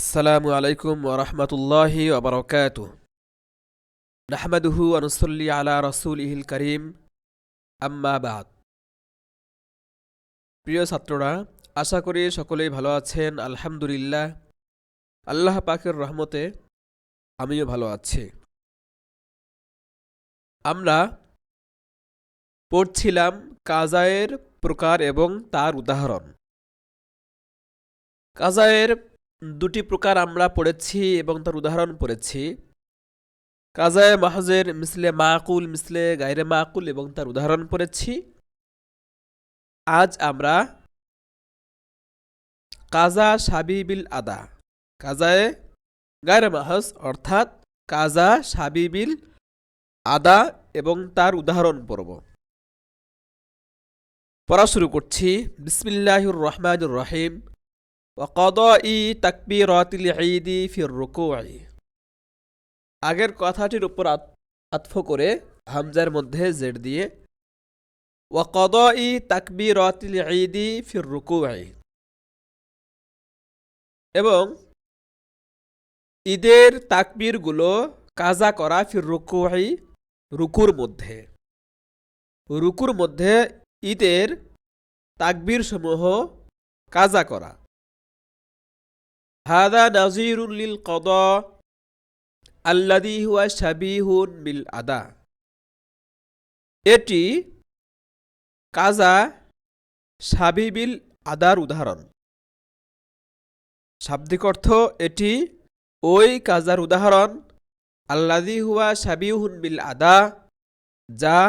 আসসালামু আলাইকুম ওয়া রাহমাতুল্লাহি ওয়া বারাকাতুহু। নাহমাদুহু ওয়া নুসাল্লি আলা রাসূলিহিল কারীম, আম্মা বা'দ। প্রিয় ছাত্ররা, আশা করি সকলেই ভালো আছেন। আলহামদুলিল্লাহ, আল্লাহ পাকের রহমতে আমিও ভালো আছি। আমরা পড়ছিলাম কাজায়ের প্রকার এবং তার উদাহরণ। কাজায়ের দুটি প্রকার আমরা পড়েছি এবং তার উদাহরণ পড়েছি। কাজায়ে মাহজের মিসলে মাকুল, মিসলে গায়রে মাকুল এবং তার উদাহরণ পড়েছি। আজ আমরা কাজা সাবিবিল আদা, কাজায়ে গায়রে মাহজ অর্থাৎ কাজা সাবিবিল আদা এবং তার উদাহরণ পড়ব। পড়া শুরু করছি। বিসমিল্লাহির রহমানির রহিম। ওয়া কদাই তাকবীরাতিল ঈদি ফির রুকুই। আগের কথাটির উপর আতফ করে হামজার মধ্যে জেড দিয়ে ওয়া কদাই তাকবীরাতিল ঈদি ফির রুকুই, এবং ঈদের তাকবীরগুলো কাজা করা ফির রুকুই, রুকুর মধ্যে। রুকুর মধ্যে ঈদের তাকবীর সমূহ কাজা করা। হাদা নাযীরুন লিল কদা আল্লাযী হুয়া শাবীহুন বিল আদা। এটি কাজা সাবিবিল আদার উদাহরণ। শাব্দিক অর্থ, এটি ওই কাজার উদাহরণ, আল্লাযী হুয়া শাবীহুন বিল আদা, যা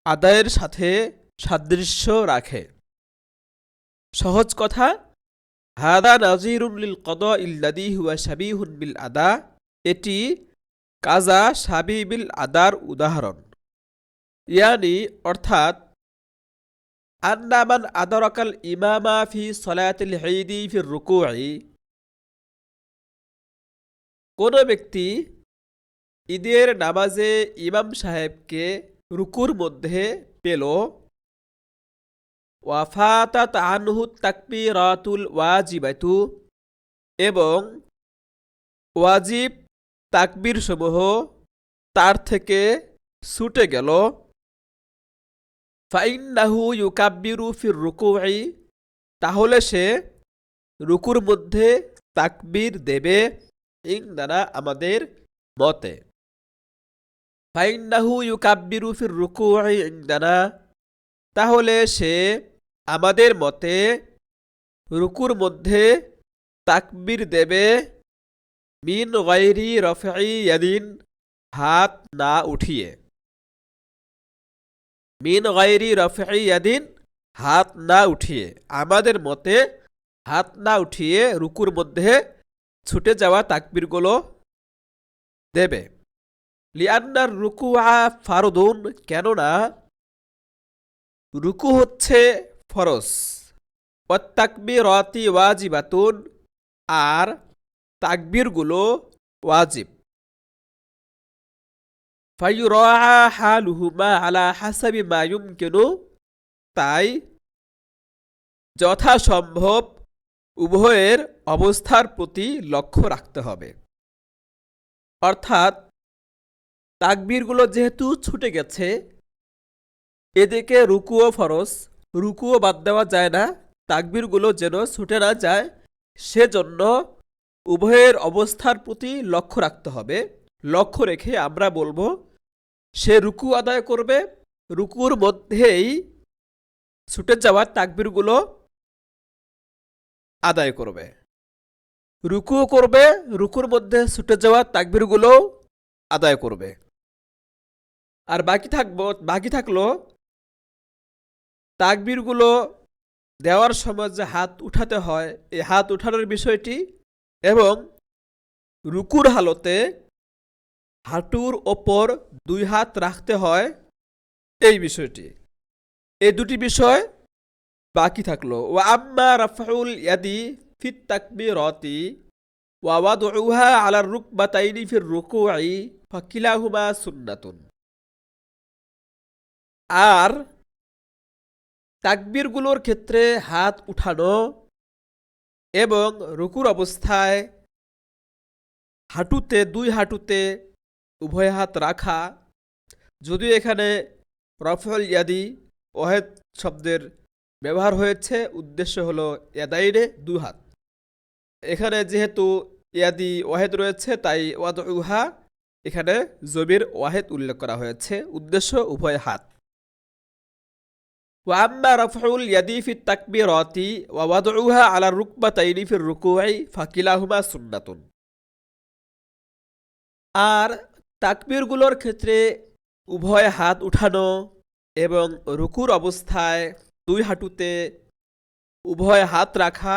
আদায়ের সাথে সাদৃশ্য রাখে। সহজ কথা, হাদা নাযীরুন লিল কদা আল্লাযী হুয়া শাবীহুন বিল আদা, এটি কাজা সাবিবিল আদার উদাহরণ। ইয়ানি অর্থাৎ, আন্না মান আদরাকাল ইমামা ফি সলাতিল ঈদি ফির রুকুই, কোন ব্যক্তি ঈদের নামাজে ইমাম সাহেবকে রুকুর মধ্যে পেল, ওয়া ফাতাত আনহু তাকবীরাতুল ওয়াজিবাতু, এবং ওয়াজিব তাকবীর সমূহ তার থেকে ছুটে গেল, ফাইন্নাহু ইউকাব্বিরু ফির রুকুই, তাহলে সে রুকুর মধ্যে তাকবীর দেবে। ইনদানা, আমাদের মতে। ফাইন্নাহু ইউকাব্বিরু ফির রুকুই ইনদানা, তাহলে সে আমাদের মতে রুকুর মধ্যে তাকবীর দেবে, মিন গায়রি রাফঈ ইয়াদিন, হাত না উঠিয়ে। মিন গায়রি রাফঈ ইয়াদিন, হাত না উঠিয়ে, আমাদের মতে হাত না উঠিয়ে রুকুর মধ্যে ছুটে যাওয়া তাকবীরগুলো দেবে। লিআন্নার রুকুআ ফারদুন, কেননা রুকু হচ্ছে ফরজ। ওয়াত তাকবীরাতি ওয়াজিবাতুন, আর তাকবীরগুলো ওয়াজিব। ফায়ুরাআ হালুহুমা আলা হাসাবি মা ইউমকিনু, তাই যথাসম্ভব উভয়ের অবস্থার প্রতি লক্ষ্য রাখতে হবে। অর্থাৎ তাকবীরগুলো যেহেতু ছুটে গেছে, এদিকে রুকুও ফরজ, রুকুও বাদ দেওয়া যায় না, তাকবীরগুলো যেন ছুটে না যায়, সেজন্য উভয়ের অবস্থার প্রতি লক্ষ্য রাখতে হবে। লক্ষ্য রেখে আমরা বলবো, সে রুকু আদায় করবে, রুকুর মধ্যেই ছুটে যাওয়া তাকবীরগুলো আদায় করবে। রুকুও করবে, রুকুর মধ্যে ছুটে যাওয়া তাকবীরগুলো আদায় করবে। আর বাকি থাকলো তাকবীরগুলো দেওয়ার সময় যে হাত উঠাতে হয়, এই হাত উঠানোর বিষয়টি, এবং রুকুর হালতে হাঁটুর ওপর দুই হাত রাখতে হয়, এই বিষয়টি। এই দুটি বিষয় বাকি থাকলো। ওয়া আম্মা রাফউল ইয়াদি ফিত তাকবীরাতি ওয়া ওয়াদউহা আলা রুকবাতাইনি ফির রুকুই ফাকিলাহুমা সুন্নাতুন। আর তাকবীরগুলোর ক্ষেত্রে হাত উঠানো এবং রুকুর অবস্থায় হাঁটুতে, দুই হাঁটুতে উভয় হাত রাখা, যদিও এখানে রফউল ইয়াদি ওয়াহেদ শব্দের ব্যবহার হয়েছে, উদ্দেশ্য হলো ইয়াদাইনে, দুই হাত। এখানে যেহেতু ইয়াদি ওয়াহেদ রয়েছে তাই ওয়াদউহা এখানে জমির ওয়াহেদ উল্লেখ করা হয়েছে, উদ্দেশ্য উভয় হাত। ওয়াম্মা রফউল ইয়াদি ফি তাকবীরাতি ওয়া ওয়াদউহা আলা রুকবাতাইনি ফির রুকুই ফাকিলাহুমা সুন্নাতুন। আর তাকবীরগুলোর ক্ষেত্রে উভয় হাত উঠানো এবং রুকুর অবস্থায় দুই হাঁটুতে উভয় হাত রাখা,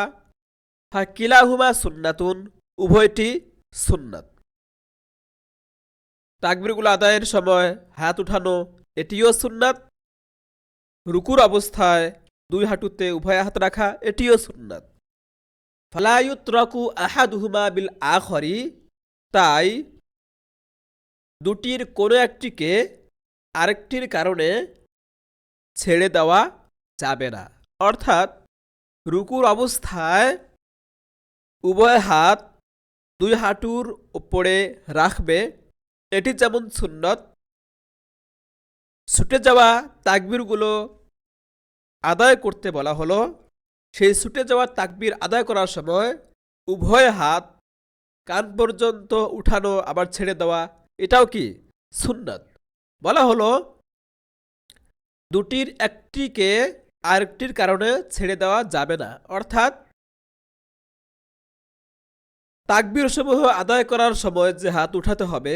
ফাকিলাহুমা সুন্নাতুন, উভয়টি সুন্নাত। তাকবীরগুলো আদায়ের সময় হাত উঠানো এটিও সুন্নাত, রুকুর অবস্থায় দুই হাঁটুতে উভয় হাত রাখা এটিও সুন্নাত। ফালা ইউতরাকু আহাদুহুমা বিল আখরি, তাই দুটির কোনো একটিকে আরেকটির কারণে ছেড়ে দেওয়া যাবে না। অর্থাৎ রুকুর অবস্থায় উভয় হাত দুই হাঁটুর উপরে রাখবে, এটি যেমন সুন্নত। ছুটে যাওয়া তাকবীরগুলো আদায় করতে বলা হলো, সেই ছুটে যাওয়া তাকবীর আদায় করার সময় উভয় হাত কান পর্যন্ত উঠানো আবার ছেড়ে দেওয়া, এটাও কি সুন্নাত। বলা হলো দুটির একটিকে আরেকটির কারণে ছেড়ে দেওয়া যাবে না। অর্থাৎ তাকবীর সমূহ আদায় করার সময় যে হাত উঠাতে হবে,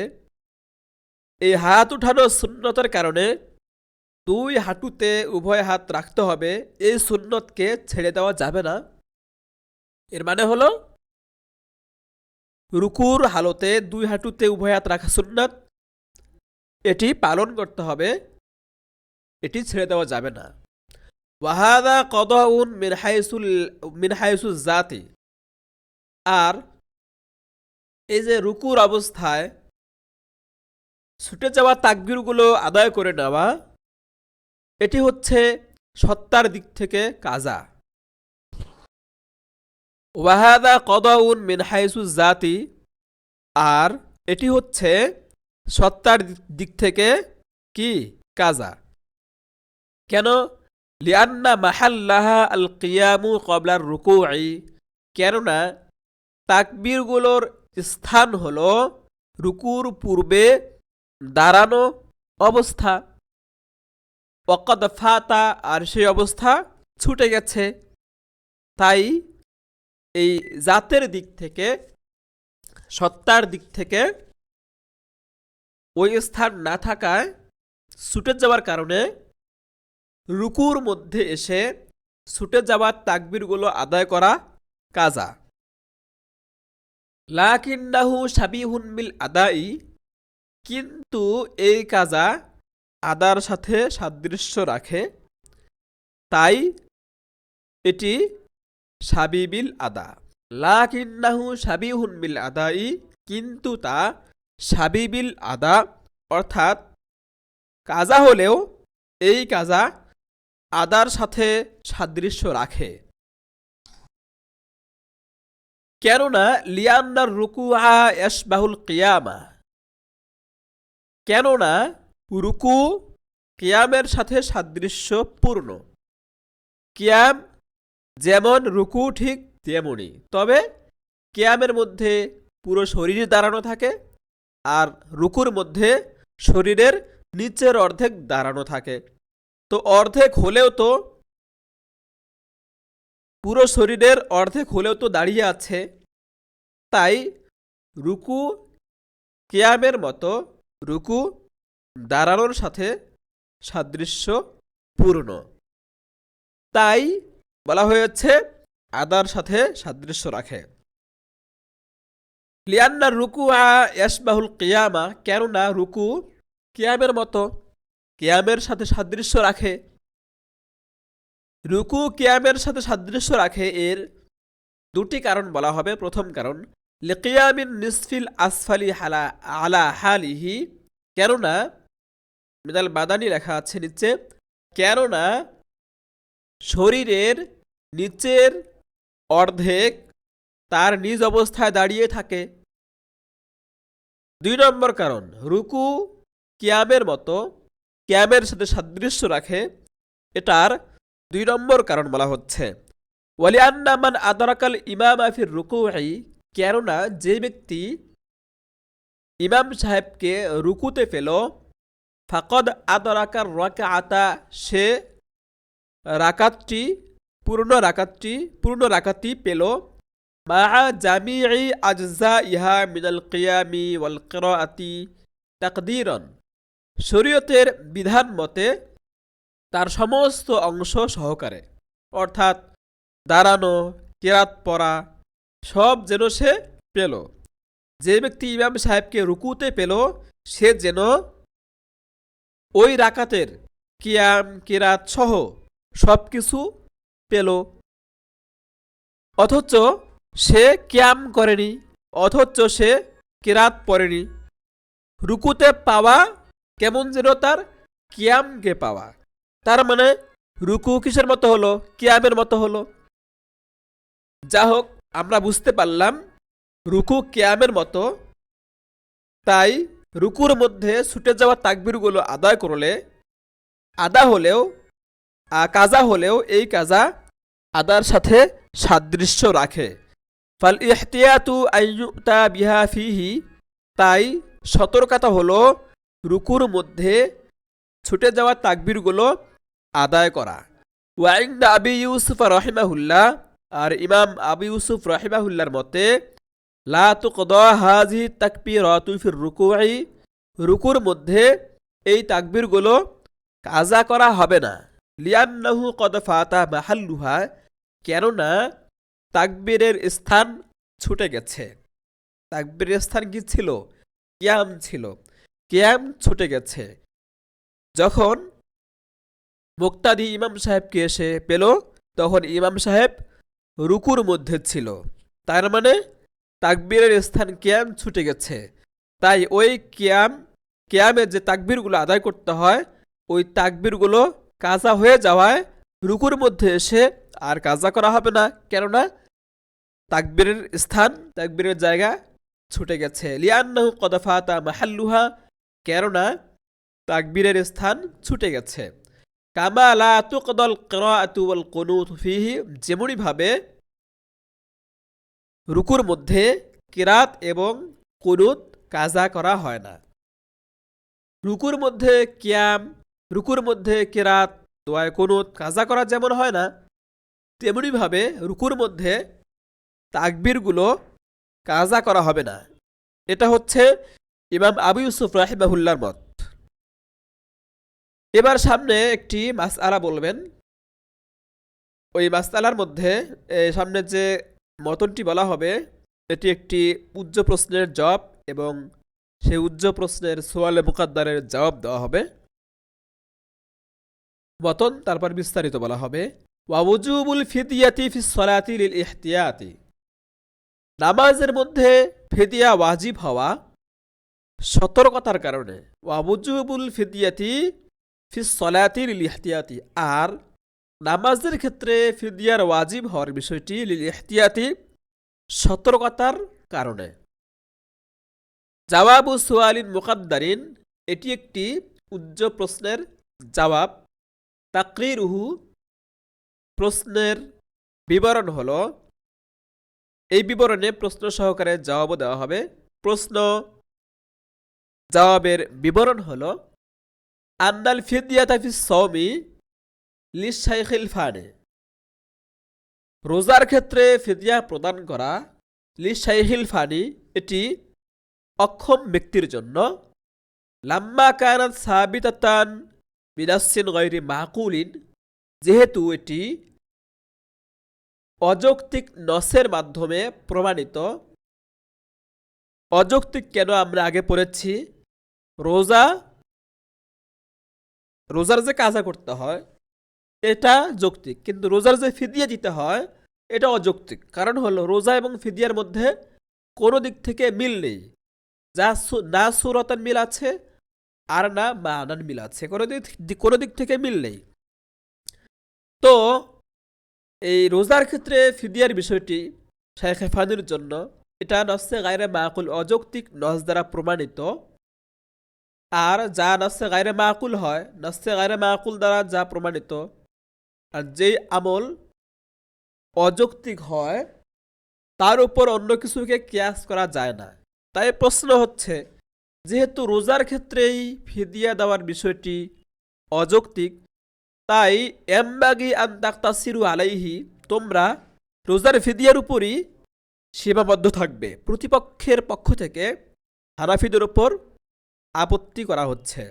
এই হাত উঠানো সুন্নতের কারণে দুই হাঁটুতে উভয় হাত রাখতে হবে, এই সুন্নতকে ছেড়ে দেওয়া যাবে না। এর মানে হলো রুকুর হালতে দুই হাঁটুতে উভয় হাত রাখা সুন্নাত, এটি পালন করতে হবে, এটি ছেড়ে দেওয়া যাবে না। ওয়াহাদা কদাউন মিন হাইসুল জাতি, আর এই যে রুকুর অবস্থায় ছুটে যাওয়া তাকবীরগুলো আদায় করে নেওয়া, এটি হচ্ছে সত্তার দিক থেকে কাজা। ওয়াহাদা কদাউন মিন হাইসুল জাতি, আর এটি হচ্ছে সত্তার দিক থেকে কি কাজা। কেন? লিআন্না মাহাল্লাহা আল কিয়ামু ক্বাবলার রুকুই, কেননা তাকবীরগুলোর স্থান হলো রুকুর পূর্বে দাঁড়ানো অবস্থা। ওয়াকাদ ফাতা, আর সেই অবস্থা ছুটে গেছে। তাই এই জাতের দিক থেকে, সত্তার দিক থেকে ওই স্থান না থাকায় ছুটে যাওয়ার কারণে রুকুর মধ্যে এসে ছুটে যাওয়ার তাকবীরগুলো আদায় করা কাজা। লাকিন্নাহু শাবিহুন বিল আদাই, কিন্তু এই কাজা আদার সাথে সাদৃশ্য রাখে, তাই এটি শাবিবিল আদা। লাকিন্নাহু শাবিহুন বিল আদাই, কিন্তু তা শাবিবিল আদা, অর্থাৎ কাজা হলেও এই কাজা আদার সাথে সাদৃশ্য রাখে। কেননা লিয়ান্নার রুকুআ ইয়াশবাহুল কিয়ামা, কেননা রুকু কিয়ামের সাথে সাদৃশ্যপূর্ণ। কিয়াম যেমন, রুকু ঠিক তেমনি, তবে কিয়ামের মধ্যে পুরো শরীর দাঁড়ানো থাকে, আর রুকুর মধ্যে শরীরের নিচের অর্ধেক দাঁড়ানো থাকে। তো অর্ধেক হলেও তো, পুরো শরীরের অর্ধেক হলেও তো দাঁড়িয়ে আছে, তাই রুকু কিয়ামের মতো রুকু দাঁড়ানোর সাথে সাদৃশ্যপূর্ণ, তাই বলা হয়েছে আদার সাথে সাদৃশ্য রাখে। লিয়ান্না রুকুআ ইয়াশবাহুল কিয়ামা, কেননা রুকু কিয়ামের মতো, কিয়ামের সাথে সাদৃশ্য রাখে। রুকু কিয়ামের সাথে সাদৃশ্য রাখে, এর দুটি কারণ বলা হবে। প্রথম কারণ, লিকিয়ামিন নিসফিল আসফালি আলা হালিহি, কেননা মিনাল বাদানি লেখা আছে নিচে, কেননা শরীরের নিচের অর্ধেক তার নিজ অবস্থায় দাঁড়িয়ে থাকে। 2 নম্বর কারণ, রুকু কিয়ামের মতো, কিয়ামের সাথে সাদৃশ্য রাখে, এটার 2 নম্বর কারণ বলা হচ্ছে। ওয়ালিআন্না মান আদরাকাল ইমামা ফির রুকুই, কেননা যে ব্যক্তি ইমাম সাহেবকে রুকুতে পেল, ফাকদ আদরাকার রাকাআতা, সে রাকাতটি পূর্ণ রাকাতটি পেল, মা জামিই আজজাইহা মিনাল কিয়ামি ওয়াল কিরাআতি তাকদীরান, শরীয়তের বিধান মতে তার সমস্ত অংশ সহকারে, অর্থাৎ দাঁড়ানো, কিরাত পড়া, সব যেন সে পেল। যে ব্যক্তি ইমাম সাহেবকে রুকুতে পেল, সে যেন ওই রাকাতের কিয়াম কিরাত সহ সব কিছু পেল। অথচ সে কিয়াম করেনি, অথচ সে কিরাত পড়েনি। রুকুতে পাওয়া কেমন যেন তার কিয়ামকে পাওয়া, তার মানে রুকু কিসের মতো হলো? কিয়ামের মতো হলো। যা হোক, আমরা বুঝতে পারলাম রুকু কিয়ামের মতো, তাই রুকুর মধ্যে ছুটে যাওয়া তাকবীরগুলো আদায় করলে, কাজা হলেও এই কাজা আদার সাথে সাদৃশ্য রাখে। ফাল ইহতিয়াতু আইয়ুতা বিহা ফিহি, তাই সতর্কতা হলো রুকুর মধ্যে ছুটে যাওয়া তাকবীরগুলো আদায় করা। ওয়াইন্দা আবি ইউসুফ রাহিমাহুল্লাহ, আর ইমাম আবু ইউসুফ রাহিমাহুল্লাহর মতে, লা তুকদা হাযিহি তাকবীরাতু ফির রুকুই, রুকুর মধ্যে এই তাকবীরগুলো কাজা করা হবে না। লিআন্নাহু কদ ফাতা মাহাল্লুহা, কেননা তাকবীরের স্থান ছুটে গেছে। তাকবীরের স্থান কি ছিল? কিয়াম ছিল। কিয়াম ছুটে গেছে। যখন মুক্তাদি ইমাম সাহেবকে এসে পেল, তখন ইমাম সাহেব রুকুর মধ্যে ছিল, তার মানে তাকবীরের স্থান কিয়াম ছুটে গেছে। তাই ওই কিয়ামে যে তাকবীরগুলো আদায় করতে হয়, ওই তাকবীরগুলো কাজা হয়ে যাওয়ায় রুকুর মধ্যে এসে আর কাজা করা হবে না, কেননা তাকবীরের স্থান, তাকবীরের জায়গা ছুটে গেছে। লিআন্নাহু কদ ফাতা মাহাল্লুহা, কেননা তাকবীরের স্থান ছুটে গেছে। কামা লা তুকদাল কিরাআতু ওয়াল কুনুত ফিহি, যেমনি ভাবে রুকুর মধ্যে কিরাত এবং কুনুত কাজা করা হয় না। রুকুর মধ্যে কিয়াম, রুকুর মধ্যে কিরাত, দোয়া কুনুত কাজা করা যেমন হয় না, তেমনি ভাবে রুকুর মধ্যে তাকবীরগুলো কাজা করা হবে না। এটা হচ্ছে ইমাম আবু ইউসুফ রাহিমাহুল্লাহর মত। এবার সামনে একটি মাসআলা বলবেন। ওই মাসআলার মধ্যে সামনে যে মতনটি বলা হবে, এটি একটি উজ্জ প্রশ্নের জবাব, এবং সেই উজ্জ প্রশ্নের সোয়ালে মুকাদ্দারের জবাব দেওয়া হবে। মতন তারপর বিস্তারিত বলা হবে। ওয়া উজুবুল ফিদিয়াতি ফিস সলাতি লিল ইহতিয়াতি, নামাজের মধ্যে ফিদিয়া ওয়াজিব হওয়া সতর্কতার কারণে। ওয়া উজুবুল ফিদিয়াতি ফিস সলাতি লিল ইহতিয়াতি, আর নামাজের ক্ষেত্রে ফিদিয়ার ওয়াজিব হওয়ার বিষয়টি লিল ইহতিয়াতি, সতর্কতার কারণে। জাওয়াবু সুয়ালিন মুকাদ্দারিন, এটি একটি উজ্জ প্রশ্নের জবাব। তাকরিরুহু, প্রশ্নের বিবরণ হলো, এই বিবরণে প্রশ্ন সহকারে জবাবও দেওয়া হবে। প্রশ্ন জবাবের বিবরণ হলো, আন্নাল ফিদিয়াতা ফিস সাওমি লিশাইখিল ফানে, রোজার ক্ষেত্রে ফিদিয়া প্রদান করা, লিশাইখিল ফানি, এটি অক্ষম ব্যক্তির জন্য। লাম্মা কানাত সাবিতাতান বিনাসসিন গায়রি মাকুলিন, যেহেতু এটি অযৌক্তিক নসের মাধ্যমে প্রমাণিত। অযৌক্তিক কেন আমরা আগে পড়েছি, রোজার যে কাজা করতে হয় এটা যৌক্তিক, কিন্তু রোজার যে ফিদিয়া দিতে হয় এটা অযৌক্তিক। কারণ হলো রোজা এবং ফিদিয়ার মধ্যে কোনো দিক থেকে মিল নেই, যা না সুরতান মিল আছে আর না মানান মিল আছে, কোনো দিক থেকে মিল নেই। তো এই রোজার ক্ষেত্রে ফিদিয়ার বিষয়টি শাইখে ফানির জন্য এটা নসে গায়রে মাকুল অযৌক্তিক নস দ্বারা প্রমাণিত। আর যা নসে গায়রে মাকুল হয়, নসে গায়রে মাকুল দ্বারা যা প্রমাণিত, আর যেই আমল অযৌক্তিক হয় তার উপর অন্য কিছুকে কিয়াস করা যায় না। তাই প্রশ্ন হচ্ছে, যেহেতু রোজার ক্ষেত্রেই ফিদিয়া দেওয়ার বিষয়টি অযৌক্তিক, তাই এমবাগি আন তাকতাসিরু আলাইহি, তোমরা রোজার ফিদিয়ার উপরই সীমাবদ্ধ থাকবে। প্রতিপক্ষের পক্ষ থেকে হানাফিদের উপর আপত্তি করা হচ্ছে।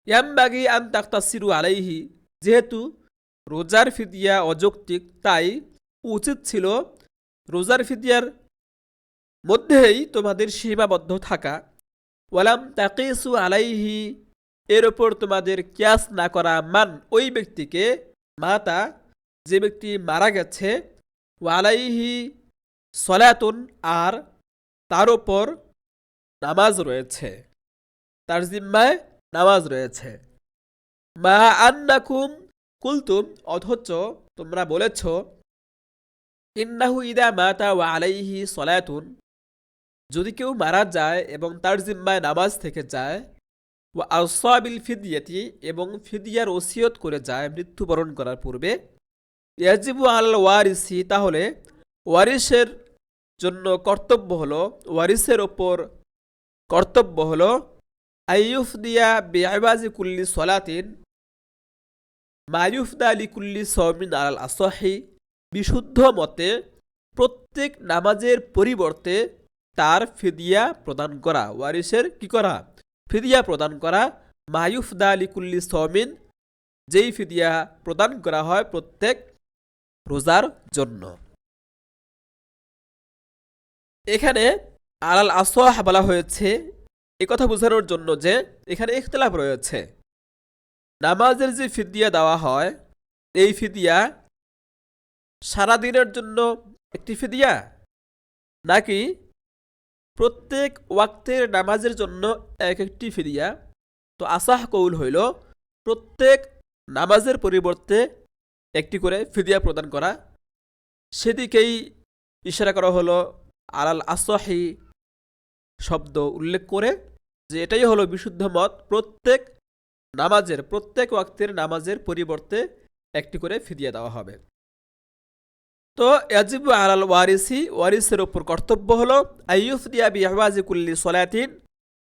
এমবাগি আন তাকতাসিরু আলাইহি, যেহেতু রোজার ফিদিয়া অযৌক্তিক, তাই উচিত ছিল রোজার ফিদিয়ার মধ্যেই তোমাদের সীমাবদ্ধ থাকা। ওয়ালাম তাকিসু আলাইহি, এর ওপর তোমাদের কিয়াস না করা, মান ওই ব্যক্তিকে, মাতা যে ব্যক্তি মারা গেছে, ওয়ালাইহি সলাতুন আর তার ওপর নামাজ রয়েছে, তার জিম্মায় নামাজ রয়েছে। মা আন্নাকুম কুলতুম, অথচ তোমরা বলেছ, ইন্নাহু ইদা মাতা ওয়া আলাইহি সলাতুন, যদি কেউ মারা যায় এবং তার জিম্মায় নামাজ থেকে যায়, ওয়া আসাবিল ফিদিয়াতি, এবং ফিদিয়ার ওসিয়ত করে যায় মৃত্যুবরণ করার পূর্বে, ইয়াজিবু আল ওয়ারিসি, তাহলে ওয়ারিসের জন্য কর্তব্য হলো, ওয়ারিসের ওপর কর্তব্য হলো, আইয়ুফদিয়া বিআবাজি কুল্লি সলাতিন মায়ুফদা আলি কুল্লি সওমিন আল আসহি, বিশুদ্ধ মতে প্রত্যেক নামাজের পরিবর্তে তার ফিদিয়া প্রদান করা, ওয়ারিসের কি করা, ফিদিয়া প্রদান করা। মায়ুফদা আলি কুল্লি সওমিন, যেই ফিদিয়া প্রদান করা হয় প্রত্যেক রোজার জন্য। এখানে আলাল আসহ বলা হয়েছে কথা বোঝানোর জন্য যে এখানে ইখতিলাফ রয়েছে। নামাজের যে ফিদিয়া দেওয়া হয়, এই ফিদিয়া সারাদিনের জন্য একটি ফিদিয়া, নাকি প্রত্যেক ওয়াক্তের নামাজের জন্য এক একটি ফিদিয়া? তো আসাহ কৌল হইল প্রত্যেক নামাজের পরিবর্তে একটি করে ফিদিয়া প্রদান করা। সেদিকেই ইশারা করা হলো আলাল আসহি শব্দ উল্লেখ করে, যে এটাই হলো বিশুদ্ধ মত, প্রত্যেক নামাজের, প্রত্যেক ওয়াক্তের নামাজের পরিবর্তে একটি করে ফিদিয়া দেওয়া হবে। তো ইয়াজিবু আলাল ওয়ারিসি, ওয়ারিসের উপর কর্তব্য হলো আইয়ুফদিয়া বিআওয়াজি কুল্লি সলাতিন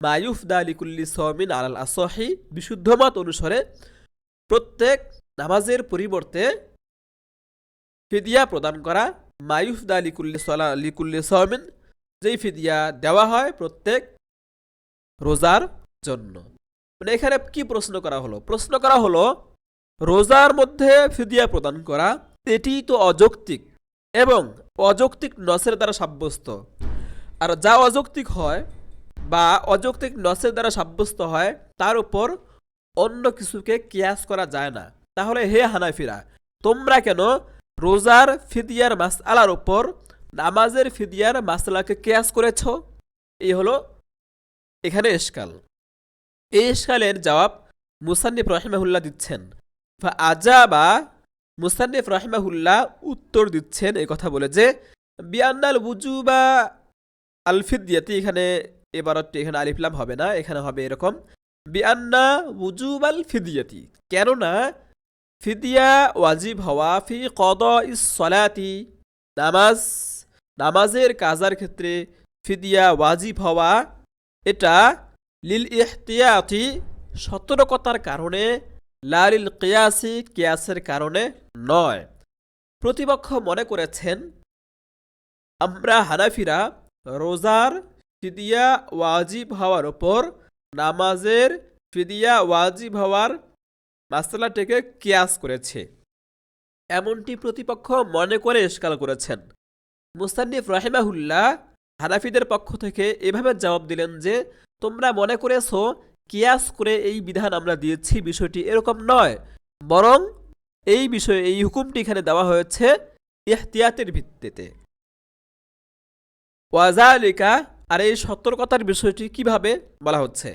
মা ইউফদা লিকুল্লি সওমিন আলাল আসহি, বিশুদ্ধ মত অনুসারে প্রত্যেক নামাজের পরিবর্তে ফিদিয়া প্রদান করা, মা ইউফদা লিকুল্লি সওমিন, যেই ফিদিয়া দেওয়া হয় প্রত্যেক রোজার জন্য। মানে এখানে কি প্রশ্ন করা হলো? প্রশ্ন করা হলো রোজার মধ্যে ফিদিয়া প্রদান করা এটি তো অযৌক্তিক এবং অযৌক্তিক নসের দ্বারা সাব্যস্ত। আর যা অযৌক্তিক হয় বা অযৌক্তিক নসের দ্বারা সাব্যস্ত হয় তার উপর অন্য কিছুকে কিয়াস করা যায় না। তাহলে হে হানাফিরা, তোমরা কেন রোজার ফিদিয়ার মাসআলার উপর নামাজের ফিদিয়ার মাসআলাকে কিয়াস করেছ? এই হলো এখানে ইশকাল। এই ইশকালের জবাব মুসান্নিফ রাহিমাহুল্লাহ দিচ্ছেন। আজাবা, মুসান্নিফ রাহিমাহুল্লাহ উত্তর দিচ্ছেন এই কথা বলে যে বিআন্নাল উজুবা আল ফিদিয়াতি, এখানে এবারটি এখানে আলিফ লাম হবে না, এখানে হবে এরকম বিআন্না উজুবাল ফিদিয়াতি, কেননা ফিদিয়া ওয়াজিব হওয়া ফি কদাইস সলাতি, নামাজের কাজার ক্ষেত্রে ফিদিয়া ওয়াজিব হওয়া এটা লিল ইহতিয়াতি, সতর্কতার কারণে, লা লিল কিয়াসি, কিয়াসের কারণে নয়। প্রতিপক্ষ মনে করেছেন আমরা হানাফিরা রোজার ফিদিয়া ওয়াজিব হওয়ার ওপর নামাজের ফিদিয়া ওয়াজিব হওয়ার মাসআলাটিকে কিয়াস করেছে, এমনটি প্রতিপক্ষ মনে করে ইশকাল করেছেন। মুসান্নিফ রাহিমাহুল্লাহ হানাফিদের পক্ষ থেকে এভাবে জবাব দিলেন যে তোমরা মনে করেছো কিয়াস করে এই বিধান আমরা দিয়েছি, বিষয়টি এরকম নয়, বরং এই বিষয়ে এই হুকুমটি এখানে দেওয়া হয়েছে ইহতিয়াতের ভিত্তিতে। ওয়াজালিকা, আর এই সতর্কতার বিষয়টি কিভাবে বলা হচ্ছে?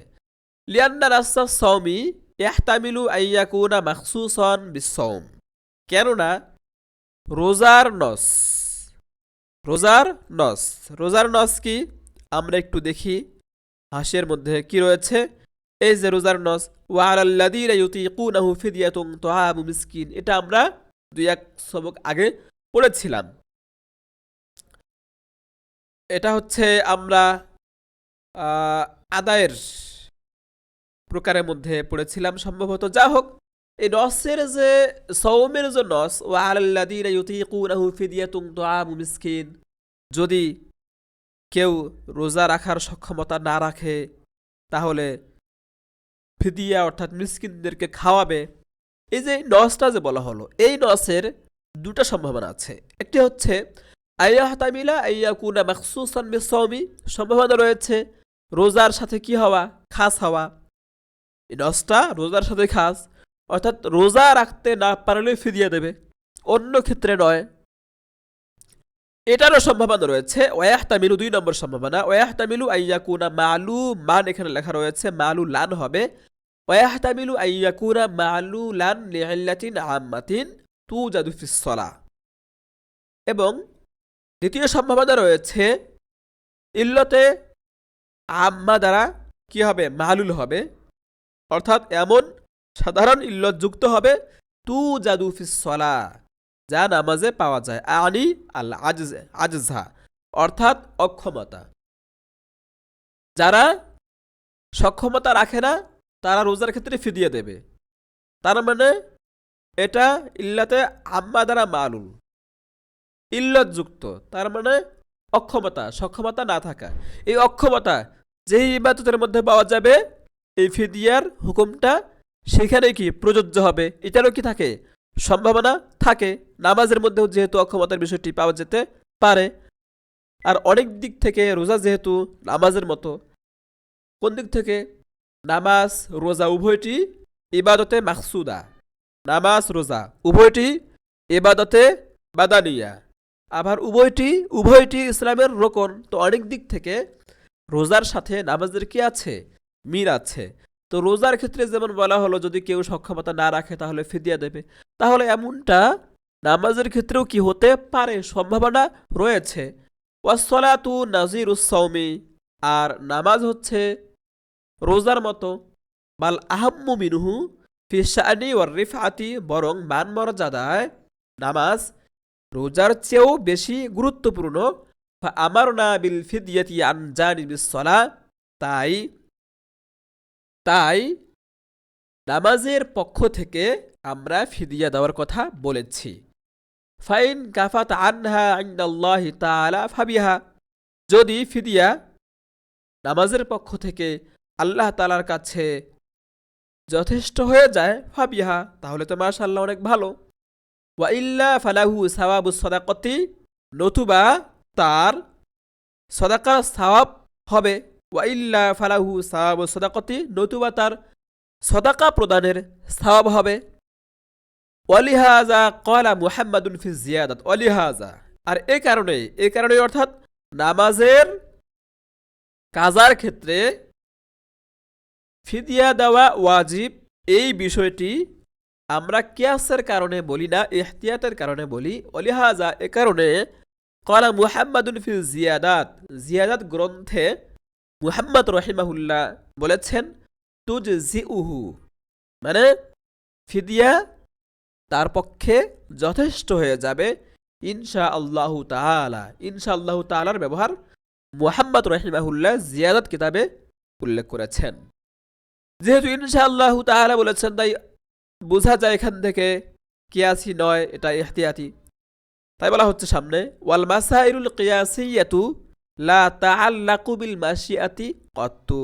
লিয়ান্না নাসা সাওমি ইহতামিলু আইয়াকুনা মাখসুসান বিসসাওম, কেননা রোজার নস, রোজার নস। রোজার নস কি আমরা একটু দেখি। হাসির মধ্যে কি রয়েছে? এই যে রোজার নস, ওয়ালাল্লাযীনা ইউতীকুনাহু ফিদয়াতুন তুআমু মিসকিন, এটা আমরা দুই এক সবক আগে পড়েছিলাম। এটা হচ্ছে আমরা আদায়ের প্রকারের মধ্যে পড়েছিলাম সম্ভবত। যা হোক, এই নসের যে সওমের যে নস, ওয়ালাল্লাযীনা ইউতীকুনাহু ফিদয়াতুন তুআমু মিসকিন, যদি কেউ রোজা রাখার সক্ষমতা না রাখে তাহলে ফিদিয়া অর্থাৎ মিসকিনদেরকে খাওয়াবে। এই যে নসটা যে বলা হলো, এই নসের দুটা সম্ভাবনা আছে। একটি হচ্ছে আইয়াহতামিলা আইয়াকুনা মাখসুসান বিসওমি, সম্ভাবনা রয়েছে রোজার সাথে কি হওয়া, খাস হওয়া। এই নসটা রোজার সাথে খাস, অর্থাৎ রোজা রাখতে না পারলে ফিদিয়া দেবে, অন্য ক্ষেত্রে নয়। এটারও সম্ভাবনা রয়েছে। ওয়াহতামিলু, 2 নম্বর সম্ভাবনা, ওয়াহতামিলু আইয়াকুনা মালুমান, এখানে লেখা রয়েছে মালুলান হবে। ওয়াহতামিলু আইয়াকুনা মালুলান লিইল্লাতিন আম্মাতিন তুজাদু ফিস সালাহ। এবং দ্বিতীয় সম্ভাবনা রয়েছে ইল্লতে আম্মা দ্বারা কি হবে, মালুল হবে, অর্থাৎ এমন সাধারণ ইল্লত যুক্ত হবে তুজাদু ফিস সালাহ, যা নামাজে পাওয়া যায়। আনি আল আজজা, অর্থাৎ অক্ষমতা। যারা সক্ষমতা রাখে না তারা রোজার ক্ষেত্রে ফিদিয়া দেবে। তার মানে এটা ইল্লাতে আম্মা দ্বারা মালুল, ইল্লত যুক্ত, তার মানে অক্ষমতা, সক্ষমতা না থাকা। এই অক্ষমতা যেই ইবাদতের মধ্যে পাওয়া যাবে, এই ফিদিয়ার হুকুমটা সেখানে কি প্রযোজ্য হবে, এটারও কি থাকে, সম্ভাবনা থাকে। নামাজের মধ্যেও যেহেতু অক্ষমতার বিষয়টি পাওয়া যেতে পারে, আর অনেক দিক থেকে রোজা যেহেতু নামাজের মতো, কোন দিক থেকে, নামাজ রোজা উভয়টি ইবাদতে মাকসুদা, নামাজ রোজা উভয়টি ইবাদতে বাদানিয়া, আবার উভয়টি ইসলামের রোকন। তো অনেক দিক থেকে রোজার সাথে নামাজের কি আছে, মিল আছে। তো রোজার ক্ষেত্রে যেমন বলা হলো যদি কেউ সক্ষমতা না রাখে তাহলে ফিদিয়া দেবে, তাহলে এমনটা নামাজের ক্ষেত্রেও কি হতে পারে, সম্ভাবনা রয়েছে। ওয়াসসালাতু নাজিরুস সাওমি, আর নামাজ হচ্ছে রোজার মতো, বাল আহাম্মু মিনহু ফি শাআনি ওয়ার রিফআতি, বরং মান মর্যাদায় নামাজ রোজার চেয়েও বেশি গুরুত্বপূর্ণ। আমারনা বিল ফিদিয়াতি আন জানিবিস সালাহ, তাই নামাজের পক্ষ থেকে আমরা ফিদিয়া দেওয়ার কথা বলেছি। ফাইন কাফাত আনহা ইনদাল্লাহি তাআলা ফাবিহা, যদি ফিদিয়া নামাজের পক্ষ থেকে আল্লাহ তাআলার কাছে যথেষ্ট হয়ে যায়, ফাবিহা, তাহলে তো মাশাআল্লাহ অনেক ভালো। ওয়া ইল্লা ফালাহু সাওয়াবুস সাদাকাতি, নতুবা তার সাদাকার সওয়াব হবে। ওয়া ইল্লা ফালাহু সাওয়াবুস সাদাকাতি, নতুবা তার সাদাকা প্রদানের সওয়াব হবে। ওয়ালিহাজা ক্বালা মুহাম্মাদুন ফি জিয়াদাত, ওয়ালিহাজা, আর এই কারণে অর্থাৎ নামাজের কাজার ক্ষেত্রে ফিদিয়া দেওয়া ওয়াজিব, এই বিষয়টি আমরা কিয়াসের কারণে বলি না, ইহতিয়াতের কারণে বলি। ওয়ালিহাজা, এ কারণে ক্বালা মুহাম্মাদুন ফি জিয়াদাত গ্রন্থে মুহাম্মদ রহিমাহুল্লাহ বলেছেন তুজজিউহু, মানে ফিদিয়া তার পক্ষে যথেষ্ট হয়ে যাবে ইনশাআল্লাহু তাআলা। ইনশাআল্লাহু তাআলার ব্যবহার মুহাম্মদ রহিমাহুল্লাহ জিয়াদাত কিতাবে উল্লেখ করেছেন। যেহেতু ইনশাআল্লাহু তাআলা বলেছেন, তাই বোঝা যায় এখান থেকে কিয়াসি নয়, এটা ইহতিয়াতি। তাই বলা হচ্ছে সামনে, ওয়াল মাসাইলুল কিয়াসিয়াতু লা তাআল্লাকু বিল মাশিআতি কত্তু,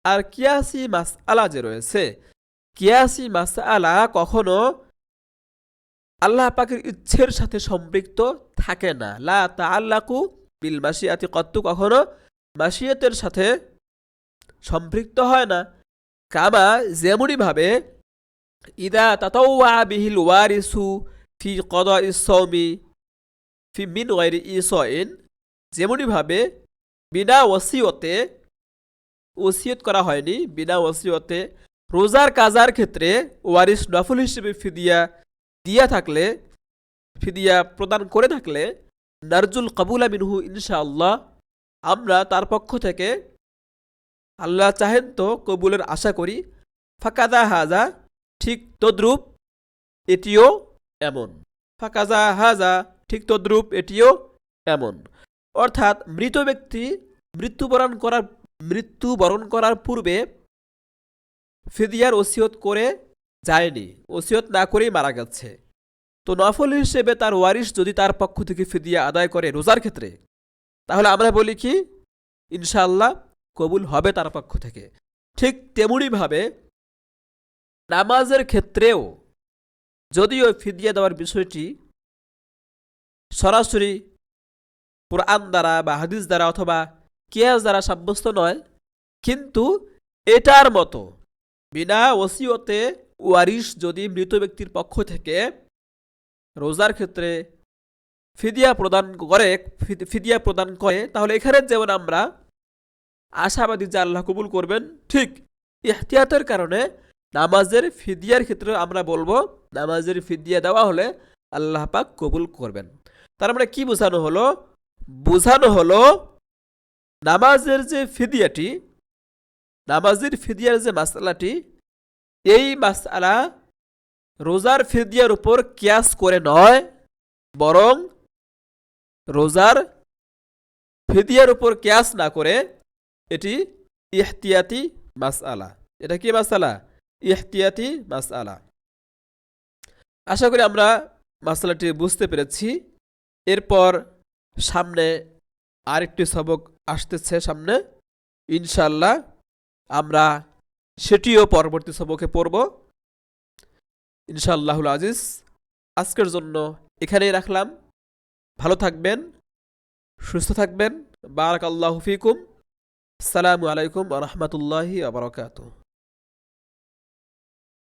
আর কিয়াসি মাসআলা যে রয়েছে, কিয়াসি মাসআলা কখনো আল্লাহ পাকের ইচ্ছের সাথে সম্পৃক্ত থাকে না। লা তাআল্লাকু বিল মাশিআতি কত্তু, কখনো মাশিয়াতের সাথে সম্পৃক্ত হয় না। কামা, যেমনি ভাবে ইদা তাতাওয়া বিহিল ওয়ারিসু ফি কদাইস সাওমি ফি মিন গায়রি ইসাইন, যেমনি ভাবে বিনা ওসিয়ত করা হয়নি, বিনা ওসিয়তে রোজার কাজার ক্ষেত্রে ওয়ারিস নফল হিসেবে ফিদিয়া প্রদান করে থাকলে নারজুল কাবুলা মিনহু ইনশাআল্লাহ, আমরা তার পক্ষ থেকে আল্লাহ চাহেন তো কবুলের আশা করি। ফাকাদা হাজা, ঠিক তদ্রূপ এটিও এমন। ফাকাজা হাজা, ঠিক তদ্রূপ এটিও এমন। অর্থাৎ মৃত ব্যক্তি মৃত্যুবরণ করার পূর্বে ফিদিয়ার ওসিয়ত করে যায়নি, ওসিয়ত না করেই মারা গেছে। তো নফল হিসেবে তার ওয়ারিশ যদি তার পক্ষ থেকে ফিদিয়া আদায় করে রোজার ক্ষেত্রে, তাহলে আমরা বলি কি ইনশাআল্লাহ কবুল হবে তার পক্ষ থেকে। ঠিক তেমনিভাবে নামাজের ক্ষেত্রেও যদিও ফিদিয়া দেওয়ার বিষয়টি সরাসরি কোরআন দ্বারা বা হাদিস দ্বারা অথবা কিয়াস দ্বারা সাব্যস্ত নয়, কিন্তু এটার মতো বিনা ওসিয়তে ওয়ারিশ যদি মৃত ব্যক্তির পক্ষ থেকে রোজার ক্ষেত্রে ফিদিয়া প্রদান করে তাহলে এখানে যেমন আমরা আশাবাদী যে আল্লাহ কবুল করবেন, ঠিক ইহতিয়াতের কারণে নামাজের ফিদিয়ার ক্ষেত্রে আমরা বলবো নামাজের ফিদিয়া দেওয়া হলে আল্লাহ পাক কবুল করবেন। তার মানে কি বোঝানো হলো নামাজের ফিদিয়ার যে মাসআলাটি, এই মাসআলা রোজার ফিদিয়ার উপর কিয়াস করে নয়, বরং রোজার ফিদিয়ার উপর কিয়াস না করে এটি ইহতিয়াতি মাসআলা। এটা কি মাসআলা? ইহতিয়াতি মাসআলা। আশা করি আমরা মাসআলাটি বুঝতে পেরেছি। এরপর সামনে আরেকটি সবক আসতেছে সামনে, ইনশাআল্লাহ আমরা সেটিও পরবর্তী সবকে পড়ব ইনশাআল্লাহুল আজিজ। আজকের জন্য এখানেই রাখলাম। ভালো থাকবেন, সুস্থ থাকবেন। বারাকাল্লাহু ফিকুম। আসসালামু আলাইকুম ওয়া রাহমাতুল্লাহি ওয়া বারাকাতুহু।